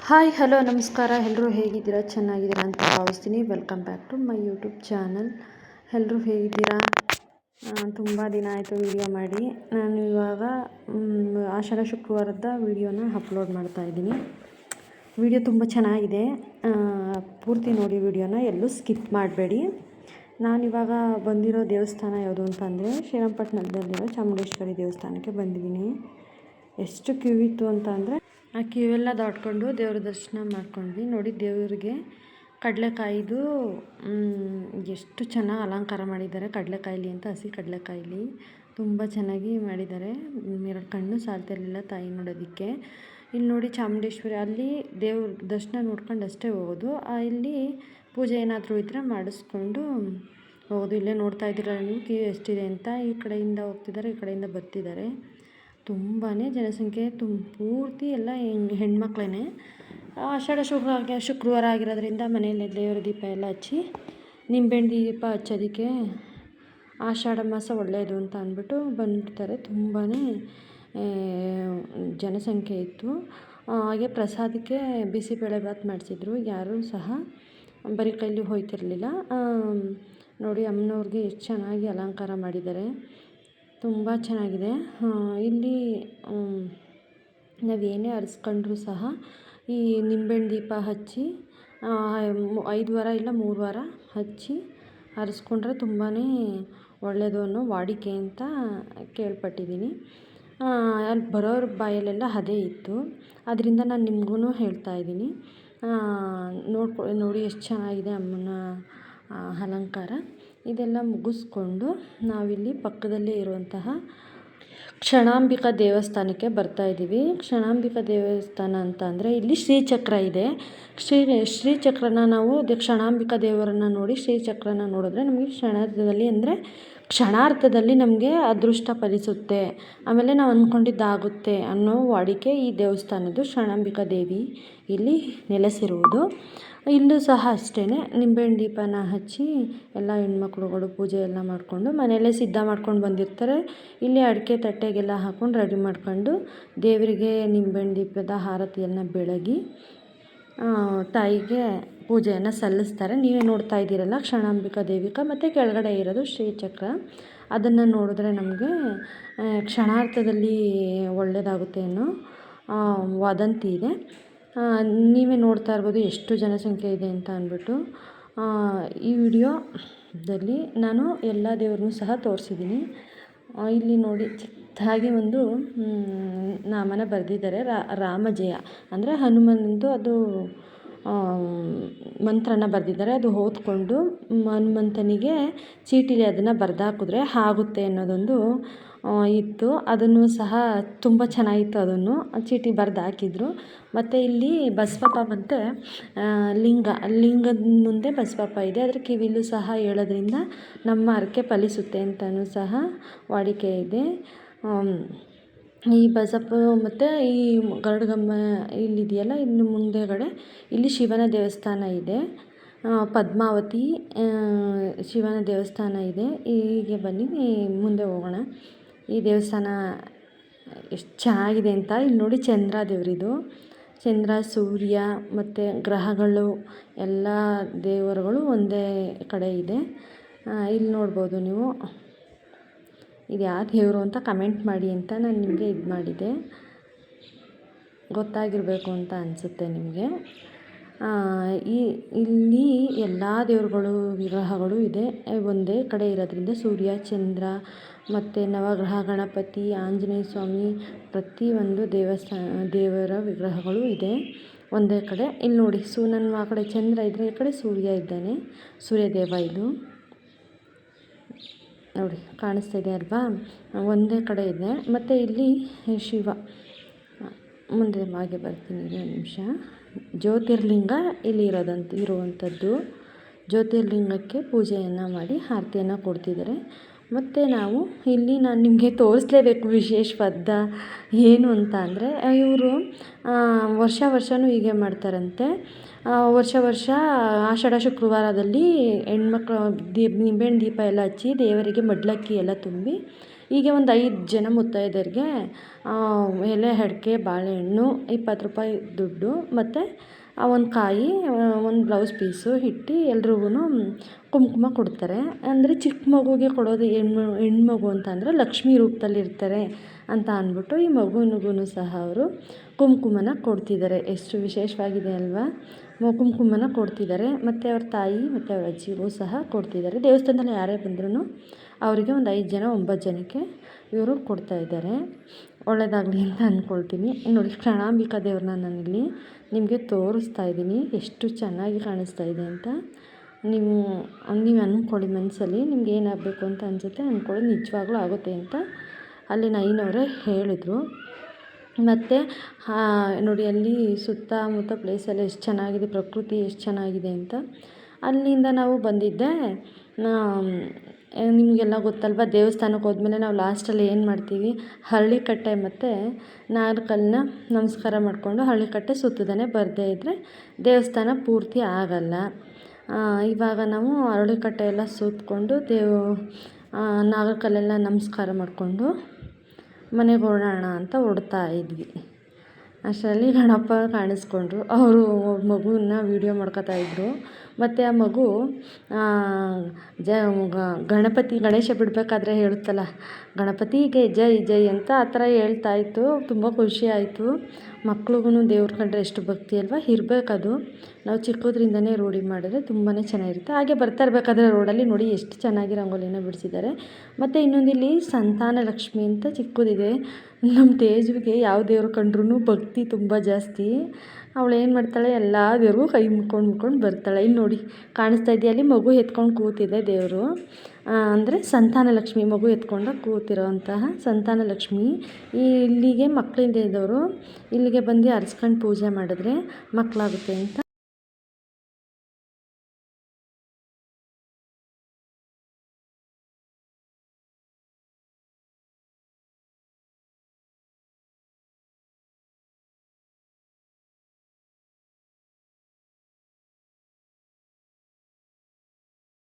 Hi hello ನಮಸ್ಕಾರ. ಎಲ್ಲರೂ ಹೇಗಿದ್ದೀರಾ? ಚೆನ್ನಾಗಿದ್ದೀರಾ ಅಂತ ಭಾವಿಸ್ತೀನಿ. Welcome back to my YouTube channel. ಎಲ್ಲರೂ ಹೇಗಿದ್ದೀರಾ? ತುಂಬ ದಿನ ಆಯಿತು ವಿಡಿಯೋ ಮಾಡಿ. ನಾನು ಇವಾಗ ಆಷಾಢ ಶುಕ್ರವಾರದ ವಿಡಿಯೋನ ಅಪ್ಲೋಡ್ ಮಾಡ್ತಾಯಿದ್ದೀನಿ. ವಿಡಿಯೋ ತುಂಬ ಚೆನ್ನಾಗಿದೆ, ಪೂರ್ತಿ ನೋಡಿ ವಿಡಿಯೋನ, ಎಲ್ಲೂ ಸ್ಕಿಪ್ ಮಾಡಬೇಡಿ. ನಾನಿವಾಗ ಬಂದಿರೋ ದೇವಸ್ಥಾನ ಯಾವುದು ಅಂತಂದರೆ ಶ್ರೀರಂಗಪಟ್ಟಣದಲ್ಲಿರೋ ಚಾಮುಂಡೇಶ್ವರಿ ದೇವಸ್ಥಾನಕ್ಕೆ ಬಂದಿದ್ದೀನಿ. ಎಷ್ಟು ಕ್ಯೂ ಇತ್ತು ಅಂತ ಅಂದರೆ ಆ ಕ್ಯೂ ಎಲ್ಲ ದಾಟ್ಕೊಂಡು ದೇವ್ರ ದರ್ಶನ ಮಾಡ್ಕೊಂಡ್ವಿ. ನೋಡಿ, ದೇವರಿಗೆ ಕಡಲೆಕಾಯಿದು ಎಷ್ಟು ಚೆನ್ನಾಗಿ ಅಲಂಕಾರ ಮಾಡಿದ್ದಾರೆ. ಕಡಲೆಕಾಯಿಲಿ ಅಂತ, ಹಸಿ ಕಡಲೆಕಾಯಿಲಿ ತುಂಬ ಚೆನ್ನಾಗಿ ಮಾಡಿದ್ದಾರೆ. ಎರಡು ಕಣ್ಣು ಸಾಲ್ತಿರಲಿಲ್ಲ ತಾಯಿ ನೋಡೋದಕ್ಕೆ. ಇಲ್ಲಿ ನೋಡಿ ಚಾಮುಂಡೇಶ್ವರಿ, ಅಲ್ಲಿ ದೇವ್ರ ದರ್ಶನ ನೋಡ್ಕೊಂಡು ಅಷ್ಟೇ ಹೋಗೋದು. ಇಲ್ಲಿ ಪೂಜೆ ಏನಾದರೂ ಇದ್ದರೆ ಮಾಡಿಸ್ಕೊಂಡು ಹೋಗೋದು. ಇಲ್ಲೇ ನೋಡ್ತಾ ಇದ್ದೀರ ನೀವು ಕ್ಯೂ ಎಷ್ಟಿದೆ ಅಂತ. ಈ ಕಡೆಯಿಂದ ಹೋಗ್ತಿದ್ದಾರೆ, ಈ ಕಡೆಯಿಂದ ಬರ್ತಿದ್ದಾರೆ. ತುಂಬಾ ಜನಸಂಖ್ಯೆ, ಪೂರ್ತಿ ಎಲ್ಲ ಹೆಣ್ಮಕ್ಳೇ. ಆಷಾಢ ಶುಕ್ರವಾರ ಆಗಿರೋದ್ರಿಂದ ಮನೆಯಲ್ಲೇ ದೇವರ ದೀಪ ಎಲ್ಲ ಹಚ್ಚಿ, ನಿಂಬೆಹಣ್ಣು ದೀಪ ಹಚ್ಚೋದಕ್ಕೆ ಆಷಾಢ ಮಾಸ ಒಳ್ಳೆಯದು ಅಂತ ಅಂದ್ಬಿಟ್ಟು ಬಂದ್ಬಿಡ್ತಾರೆ. ತುಂಬಾ ಜನಸಂಖ್ಯೆ ಇತ್ತು. ಹಾಗೆ ಪ್ರಸಾದಕ್ಕೆ ಬಿಸಿಬೇಳೆಭಾತ್ ಮಾಡಿಸಿದ್ರು. ಯಾರೂ ಸಹ ಬರೀ ಕೈಲಿ ಹೋಯ್ತಿರಲಿಲ್ಲ. ನೋಡಿ ಅಮ್ಮನವ್ರಿಗೆ ಎಷ್ಟು ಚೆನ್ನಾಗಿ ಅಲಂಕಾರ ಮಾಡಿದ್ದಾರೆ, ತುಂಬ ಚೆನ್ನಾಗಿದೆ. ಇಲ್ಲಿ ನಾವೇನೇ ಹರಿಸ್ಕೊಂಡ್ರೂ ಸಹ ಈ ನಿಂಬೆಹಣ್ಣು ದೀಪ ಹಚ್ಚಿ 5 ವಾರ ಇಲ್ಲ 3 ವಾರ ಹಚ್ಚಿ ಹರಿಸ್ಕೊಂಡ್ರೆ ತುಂಬಾ ಒಳ್ಳೆಯದು ಅನ್ನೋ ವಾಡಿಕೆ ಅಂತ ಕೇಳ್ಪಟ್ಟಿದ್ದೀನಿ. ಅಲ್ಲಿ ಬರೋರ ಬಾಯಲ್ಲೆಲ್ಲ ಅದೇ ಇತ್ತು. ಅದರಿಂದ ನಾನು ನಿಮಗೂ ಹೇಳ್ತಾ ಇದ್ದೀನಿ. ನೋಡಿ ಎಷ್ಟು ಚೆನ್ನಾಗಿದೆ ಅಮ್ಮನ ಅಲಂಕಾರ. ಇದೆಲ್ಲ ಮುಗಿಸ್ಕೊಂಡು ನಾವಿಲ್ಲಿ ಪಕ್ಕದಲ್ಲೇ ಇರುವಂತಹ ಕ್ಷಣಾಂಬಿಕಾ ದೇವಸ್ಥಾನಕ್ಕೆ ಬರ್ತಾಯಿದ್ದೀವಿ. ಕ್ಷಣಾಂಬಿಕಾ ದೇವಸ್ಥಾನ ಅಂತ ಅಂದರೆ ಇಲ್ಲಿ ಶ್ರೀಚಕ್ರ ಇದೆ. ಶ್ರೀಚಕ್ರನ ನಾವು ಕ್ಷಣಾಂಬಿಕಾ ದೇವರನ್ನು ನೋಡಿ ಶ್ರೀಚಕ್ರನ ನೋಡಿದ್ರೆ ನಮಗೆ ಕ್ಷಣಾರ್ಥದಲ್ಲಿ ನಮಗೆ ಅದೃಷ್ಟ ಫಲಿಸುತ್ತೆ, ಆಮೇಲೆ ನಾವು ಅಂದ್ಕೊಂಡಿದ್ದಾಗುತ್ತೆ ಅನ್ನೋ ವಾಡಿಕೆ ಈ ದೇವಸ್ಥಾನದ್ದು. ಕ್ಷಣಾಂಬಿಕಾ ದೇವಿ ಇಲ್ಲಿ ನೆಲೆಸಿರುವುದು. ಇಲ್ಲೂ ಸಹ ಅಷ್ಟೇ, ನಿಂಬೆಹಣ್ಣು ದೀಪನ ಹಚ್ಚಿ ಎಲ್ಲ ಹೆಣ್ಮಕ್ಳುಗಳು ಪೂಜೆ ಎಲ್ಲ ಮಾಡಿಕೊಂಡು ಮನೆಯಲ್ಲೇ ಸಿದ್ಧ ಮಾಡ್ಕೊಂಡು ಬಂದಿರ್ತಾರೆ. ಇಲ್ಲಿ ಅಡಿಕೆ ತಟ್ಟೆಗೆಲ್ಲ ಹಾಕ್ಕೊಂಡು ರೆಡಿ ಮಾಡ್ಕೊಂಡು ದೇವರಿಗೆ ನಿಂಬೆಹಣ್ಣು ದೀಪದ ಆರತಿಯನ್ನು ಬೆಳಗಿ ತಾಯಿಗೆ ಪೂಜೆಯನ್ನು ಸಲ್ಲಿಸ್ತಾರೆ. ನೀವೇ ನೋಡ್ತಾ ಇದ್ದೀರಲ್ಲ ಕ್ಷಣಾಂಬಿಕಾ ದೇವಿಕ, ಮತ್ತು ಕೆಳಗಡೆ ಇರೋದು ಶ್ರೀಚಕ್ರ. ಅದನ್ನು ನೋಡಿದ್ರೆ ನಮಗೆ ಕ್ಷಣಾರ್ಥದಲ್ಲಿ ಒಳ್ಳೆಯದಾಗುತ್ತೆ ಅನ್ನೋ ವದಂತಿ ಇದೆ. ನೀವೇ ನೋಡ್ತಾ ಇರ್ಬೋದು ಎಷ್ಟು ಜನಸಂಖ್ಯೆ ಇದೆ ಅಂತ ಅಂದ್ಬಿಟ್ಟು. ಈ ವಿಡಿಯೋದಲ್ಲಿ ನಾನು ಎಲ್ಲ ದೇವ್ರನ್ನೂ ಸಹ ತೋರಿಸಿದ್ದೀನಿ. ಇಲ್ಲಿ ನೋಡಿ ಚಿಕ್ಕದಾಗಿ ಒಂದು ನಾಮನ ಬರೆದಿದ್ದಾರೆ, ರಾಮಜಯ ಅಂದರೆ ಹನುಮಂದು ಅದು ಮಂತ್ರನ ಬರೆದಿದ್ದಾರೆ. ಅದು ಓದ್ಕೊಂಡು ಹನುಮಂತನಿಗೆ ಚೀಟಿಲಿ ಅದನ್ನು ಬರೆದಾಕಿದ್ರೆ ಆಗುತ್ತೆ ಅನ್ನೋದೊಂದು ಇತ್ತು. ಅದನ್ನು ಸಹ ತುಂಬ ಚೆನ್ನಾಗಿತ್ತು. ಅದನ್ನು ಚೀಟಿ ಬರೆದು ಹಾಕಿದ್ರು. ಮತ್ತು ಇಲ್ಲಿ ಬಸವಪ್ಪ ಮತ್ತು ಲಿಂಗದ ಮುಂದೆ ಬಸವಪ್ಪ ಇದೆ. ಅದರ ಕಿವಿಲೂ ಸಹ ಹೇಳೋದ್ರಿಂದ ನಮ್ಮ ಹರಕೆ ಫಲಿಸುತ್ತೆ ಅಂತಲೂ ಸಹ ವಾಡಿಕೆ ಇದೆ. ಈ ಬಸಪ್ಪ ಮತ್ತು ಈ ಗರುಡಗಮ್ಮ ಇಲ್ಲಿದೆಯಲ್ಲ, ಇನ್ನು ಮುಂದೆಗಡೆ ಇಲ್ಲಿ ಶಿವನ ದೇವಸ್ಥಾನ ಇದೆ. ಪದ್ಮಾವತಿ ಶಿವನ ದೇವಸ್ಥಾನ ಇದೆ. ಹೀಗೆ ಬನ್ನಿ ಮುಂದೆ ಹೋಗೋಣ. ಈ ದೇವಸ್ಥಾನ ಎಷ್ಟು ಚೆನ್ನಾಗಿದೆ ಅಂತ. ಇಲ್ಲಿ ನೋಡಿ ಚಂದ್ರ ದೇವರಿದು. ಚಂದ್ರ, ಸೂರ್ಯ ಮತ್ತು ಗ್ರಹಗಳು ಎಲ್ಲ ದೇವರುಗಳು ಒಂದೇ ಕಡೆ ಇದೆ. ಇಲ್ಲಿ ನೋಡ್ಬೋದು ನೀವು. ಇದು ಯಾವ ದೇವರು ಅಂತ ಕಮೆಂಟ್ ಮಾಡಿ ಅಂತ ನಾನು ನಿಮಗೆ ಇದು ಮಾಡಿದೆ, ಗೊತ್ತಾಗಿರಬೇಕು ಅಂತ ಅನಿಸುತ್ತೆ ನಿಮಗೆ. ಇಲ್ಲಿ ಎಲ್ಲ ದೇವರುಗಳು ವಿಗ್ರಹಗಳು ಇದೆ ಒಂದೇ ಕಡೆ ಇರೋದ್ರಿಂದ ಸೂರ್ಯ, ಚಂದ್ರ ಮತ್ತು ನವಗ್ರಹ, ಗಣಪತಿ, ಆಂಜನೇಯ ಸ್ವಾಮಿ, ಪ್ರತಿಯೊಂದು ದೇವರ ವಿಗ್ರಹಗಳು ಇದೆ ಒಂದೇ ಕಡೆ. ಇಲ್ಲಿ ನೋಡಿ, ಆ ಕಡೆ ಚಂದ್ರ ಇದ್ದರೆ ಈ ಕಡೆ ಸೂರ್ಯ ಇದ್ದಾನೆ, ಸೂರ್ಯದೇವ. ಇದು ನೋಡಿ ಕಾಣಿಸ್ತಾ ಇದೆ ಅಲ್ವಾ, ಒಂದೇ ಕಡೆ ಇದೆ. ಮತ್ತು ಇಲ್ಲಿ ಶಿವ, ಮುಂದೆ ಹಾಗೆ ಬರ್ತೀನಿ ಒಂದು ನಿಮಿಷ. ಜ್ಯೋತಿರ್ಲಿಂಗ ಇಲ್ಲಿ ಇರುವಂಥದ್ದು. ಜ್ಯೋತಿರ್ಲಿಂಗಕ್ಕೆ ಪೂಜೆಯನ್ನು ಮಾಡಿ ಆರತಿಯನ್ನು ಕೊಡ್ತಿದ್ದಾರೆ. ಮತ್ತು ನಾವು ಇಲ್ಲಿ ನಾನು ನಿಮಗೆ ತೋರಿಸಲೇಬೇಕು ವಿಶೇಷವಾದ ಏನು ಅಂತ ಅಂದರೆ, ಇವರು ವರ್ಷವೂ ಹೀಗೆ ಮಾಡ್ತಾರಂತೆ. ವರ್ಷ ಆಷಾಢ ಶುಕ್ರವಾರದಲ್ಲಿ ಹೆಣ್ಮಕ್ಳು ನಿಂಬೆಹಣ್ಣು ದೀಪ ಎಲ್ಲ ಹಚ್ಚಿ ದೇವರಿಗೆ ಮಡ್ಲಕ್ಕಿ ಎಲ್ಲ ತುಂಬಿ ಹೀಗೆ ಒಂದು 5 ಜನ ಮುತ್ತೈದೆಯರಿಗೆ ಎಲೆ ಅಡಿಕೆ ಬಾಳೆಹಣ್ಣು 20 ರೂಪಾಯಿ ದುಡ್ಡು ಮತ್ತು ಒಂದು ಕಾಯಿ ಒಂದು ಬ್ಲೌಸ್ ಪೀಸು ಇಟ್ಟು ಎಲ್ರಿಗೂ ಕುಂಕುಮ ಕೊಡ್ತಾರೆ. ಅಂದರೆ ಚಿಕ್ಕ ಮಗುಗೆ ಕೊಡೋದು ಹೆಣ್ಮಗು ಅಂತ ಅಂದರೆ ಲಕ್ಷ್ಮೀ ರೂಪದಲ್ಲಿರ್ತಾರೆ ಅಂತ ಅಂದ್ಬಿಟ್ಟು ಈ ಮಗುನಿಗೂ ಸಹ ಅವರು ಕುಂಕುಮನ ಕೊಡ್ತಿದ್ದಾರೆ. ಎಷ್ಟು ವಿಶೇಷವಾಗಿದೆ ಅಲ್ವಾ? ಕುಂಕುಮನ ಕೊಡ್ತಿದ್ದಾರೆ ಮತ್ತು ಅವ್ರ ತಾಯಿ ಮತ್ತು ಅವ್ರ ಅಜ್ಜಿಗೂ ಸಹ ಕೊಡ್ತಿದ್ದಾರೆ. ದೇವಸ್ಥಾನದಲ್ಲಿ ಯಾರೇ ಬಂದ್ರೂ ಅವರಿಗೆ ಒಂದು 5 ಜನ 9 ಜನಕ್ಕೆ ಇವರು ಕೊಡ್ತಾಯಿದ್ದಾರೆ. ಒಳ್ಳೆಯದಾಗಲಿ ಅಂತ ಅಂದ್ಕೊಳ್ತೀನಿ. ನೋಡಿ, ಕ್ಷಣಾಂಬಿಕಾ ದೇವ್ರನ್ನ ನಾನಿಲ್ಲಿ ನಿಮಗೆ ತೋರಿಸ್ತಾ ಇದ್ದೀನಿ, ಎಷ್ಟು ಚೆನ್ನಾಗಿ ಕಾಣಿಸ್ತಾ ಇದೆ ಅಂತ. ನೀವು ಅಂದ್ಕೊಳ್ಳಿ ಮನಸ್ಸಲ್ಲಿ ನಿಮ್ಗೆ ಏನಾಗಬೇಕು ಅಂತ ಅನಿಸುತ್ತೆ ಅಂದ್ಕೊಳ್ಳಿ, ನಿಜವಾಗ್ಲೂ ಆಗುತ್ತೆ ಅಂತ ಅಲ್ಲಿನ ಐನವರೇ ಹೇಳಿದರು. ಮತ್ತು ನೋಡಿ, ಅಲ್ಲಿ ಸುತ್ತಮುತ್ತ ಪ್ಲೇಸೆಲ್ಲ ಎಷ್ಟು ಚೆನ್ನಾಗಿದೆ, ಪ್ರಕೃತಿ ಎಷ್ಟು ಚೆನ್ನಾಗಿದೆ ಅಂತ. ಅಲ್ಲಿಂದ ನಾವು ಬಂದಿದ್ದೆ, ನಿಮಗೆಲ್ಲ ಗೊತ್ತಲ್ವ, ದೇವಸ್ಥಾನಕ್ಕೆ ಹೋದ್ಮೇಲೆ ನಾವು ಲಾಸ್ಟಲ್ಲಿ ಏನು ಮಾಡ್ತೀವಿ, ಹರಳಿಕಟ್ಟೆ ಮತ್ತು ನಾಗರಕಲ್ಲನ್ನ ನಮಸ್ಕಾರ ಮಾಡಿಕೊಂಡು ಹರಳಿಕಟ್ಟೆ ಸುತ್ತದೇ ಬರದೇ ಇದ್ದರೆ ದೇವಸ್ಥಾನ ಪೂರ್ತಿ ಆಗಲ್ಲ. ಇವಾಗ ನಾವು ಹರಳಿಕಟ್ಟೆ ಎಲ್ಲ ಸುತ್ತಕೊಂಡು ನಾಗರಕಲ್ಲೆಲ್ಲ ನಮಸ್ಕಾರ ಮಾಡಿಕೊಂಡು ಮನೆಗೆ ಹೊರಡೋಣ ಅಂತ ಹೊರಡ್ತಾ ಇದ್ವಿ. ಅಷ್ಟರಲ್ಲಿ ಗಣಪ ಕಾಣಿಸ್ಕೊಂಡ್ರು. ಅವರು ಮಗುವನ್ನ ವೀಡಿಯೋ ಮಾಡ್ಕೊತಾಯಿದ್ರು. ಮತ್ತು ಆ ಮಗು ಗಣೇಶ ಬಿಡಬೇಕಾದ್ರೆ ಹೇಳುತ್ತಲ್ಲ, ಗಣಪತಿಗೆ ಜೈ ಜೈ ಅಂತ ಆ ಥರ ಹೇಳ್ತಾಯಿತ್ತು. ತುಂಬ ಖುಷಿ ಆಯಿತು. ಮಕ್ಳಿಗೂ ದೇವ್ರ ಕಂಡ್ರೆ ಎಷ್ಟು ಭಕ್ತಿ ಅಲ್ವಾ, ಇರಬೇಕದು. ನಾವು ಚಿಕ್ಕದ್ರಿಂದನೇ ರೂಢಿ ಮಾಡಿದ್ರೆ ತುಂಬಾ ಚೆನ್ನಾಗಿರುತ್ತೆ. ಹಾಗೆ ಬರ್ತಾ ಇರಬೇಕಾದ್ರೆ ರೋಡಲ್ಲಿ ನೋಡಿ ಎಷ್ಟು ಚೆನ್ನಾಗಿ ರಂಗೋಲಿನ ಬಿಡಿಸಿದ್ದಾರೆ. ಮತ್ತು ಇನ್ನೊಂದು ಇಲ್ಲಿ ಸಂತಾನ ಲಕ್ಷ್ಮಿ ಅಂತ ಚಿಕ್ಕದಿದೆ. ನಮ್ಮ ತೇಜುವಿಗೆ ಯಾವ ದೇವ್ರು ಕಂಡ್ರೂ ಭಕ್ತಿ ತುಂಬ ಜಾಸ್ತಿ. ಅವಳು ಏನು ಮಾಡ್ತಾಳೆ, ಎಲ್ಲ ದೇವ್ರಿಗೂ ಕೈ ಮುಕ್ಕೊಂಡು ಬರ್ತಾಳೆ. ಇಲ್ಲಿ ನೋಡಿ ಕಾಣಿಸ್ತಾ ಇದೆಯಾ, ಅಲ್ಲಿ ಮಗು ಎತ್ಕೊಂಡು ಕೂತಿದೆ ದೇವರು. ಅಂದರೆ ಸಂತಾನ ಲಕ್ಷ್ಮಿ, ಮಗು ಎತ್ಕೊಂಡು ಕೂತಿರೋವಂತಹ ಸಂತಾನ ಲಕ್ಷ್ಮಿ. ಇಲ್ಲಿಗೆ ಮಕ್ಕಳಿಂದ ಇದ್ದವರು ಇಲ್ಲಿಗೆ ಬಂದು ಅರ್ಸ್ಕೊಂಡು ಪೂಜೆ ಮಾಡಿದ್ರೆ ಮಕ್ಕಳಾಗುತ್ತೆ ಅಂತ